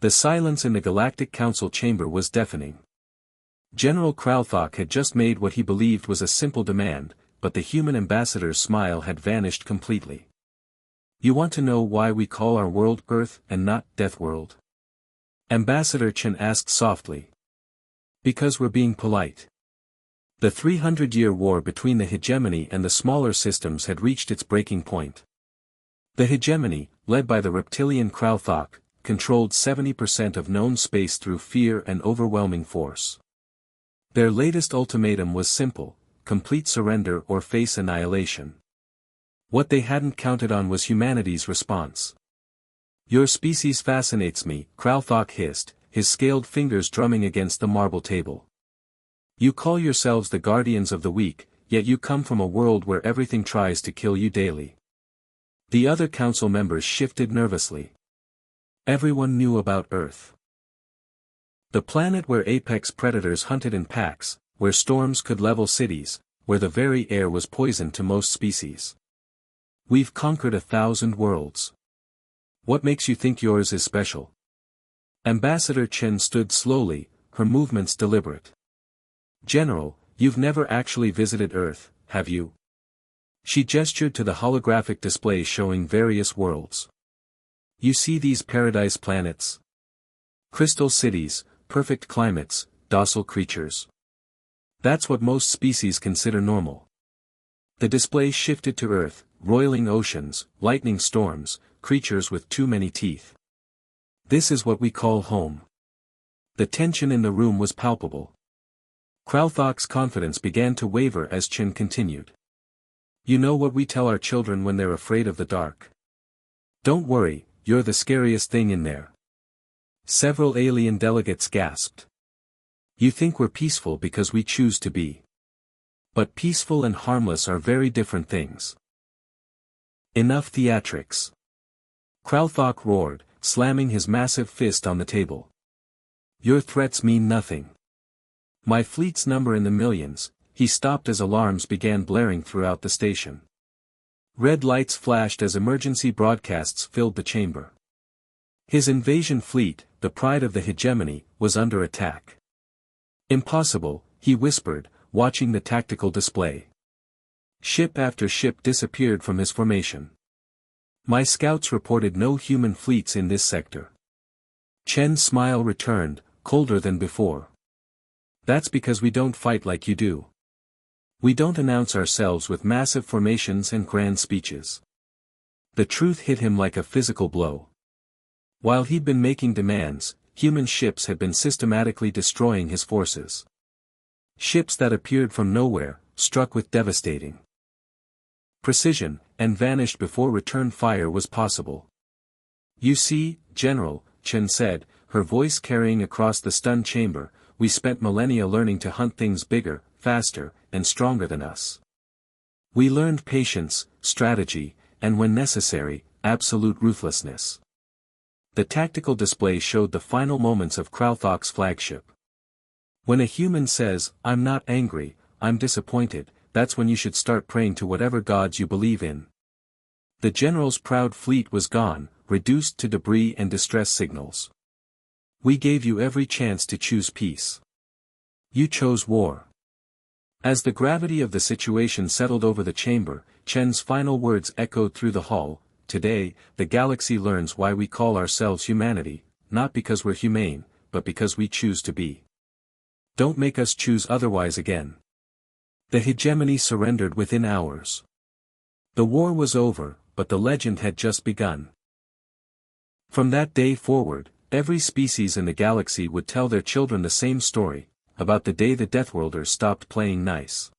The silence in the Galactic Council chamber was deafening. General Kralthok had just made what he believed was a simple demand, but the human ambassador's smile had vanished completely. You want to know why we call our world Earth and not Deathworld? Ambassador Chen asked softly. Because we're being polite. The 300-year war between the hegemony and the smaller systems had reached its breaking point. The hegemony, led by the reptilian Kralthok, controlled 70% of known space through fear and overwhelming force. Their latest ultimatum was simple: complete surrender or face annihilation. What they hadn't counted on was humanity's response. Your species fascinates me, Kralthok hissed, his scaled fingers drumming against the marble table. You call yourselves the guardians of the weak, yet you come from a world where everything tries to kill you daily. The other council members shifted nervously. Everyone knew about Earth. The planet where apex predators hunted in packs, where storms could level cities, where the very air was poison to most species. We've conquered 1,000 worlds. What makes you think yours is special? Ambassador Chen stood slowly, her movements deliberate. General, you've never actually visited Earth, have you? She gestured to the holographic display showing various worlds. You see these paradise planets? Crystal cities, perfect climates, docile creatures. That's what most species consider normal. The display shifted to Earth, roiling oceans, lightning storms, creatures with too many teeth. This is what we call home. The tension in the room was palpable. Kralthok's confidence began to waver as Chen continued. You know what we tell our children when they're afraid of the dark? Don't worry, you're the scariest thing in there. Several alien delegates gasped. You think we're peaceful because we choose to be. But peaceful and harmless are very different things. Enough theatrics. Kralthok roared, slamming his massive fist on the table. Your threats mean nothing. My fleet's number in the millions. He stopped as alarms began blaring throughout the station. Red lights flashed as emergency broadcasts filled the chamber. His invasion fleet, the pride of the hegemony, was under attack. Impossible, he whispered, watching the tactical display. Ship after ship disappeared from his formation. My scouts reported no human fleets in this sector. Chen's smile returned, colder than before. That's because we don't fight like you do. We don't announce ourselves with massive formations and grand speeches. The truth hit him like a physical blow. While he'd been making demands, human ships had been systematically destroying his forces. Ships that appeared from nowhere, struck with devastating precision, and vanished before return fire was possible. You see, General, Chen said, her voice carrying across the stunned chamber, we spent millennia learning to hunt things bigger, faster, and stronger than us. We learned patience, strategy, and when necessary, absolute ruthlessness. The tactical display showed the final moments of Kralthok's flagship. When a human says, I'm not angry, I'm disappointed, that's when you should start praying to whatever gods you believe in. The general's proud fleet was gone, reduced to debris and distress signals. We gave you every chance to choose peace. You chose war. As the gravity of the situation settled over the chamber, Chen's final words echoed through the hall. Today, the galaxy learns why we call ourselves humanity, not because we're humane, but because we choose to be. Don't make us choose otherwise again. The hegemony surrendered within hours. The war was over, but the legend had just begun. From that day forward, every species in the galaxy would tell their children the same story, about the day the Deathworlders stopped playing nice.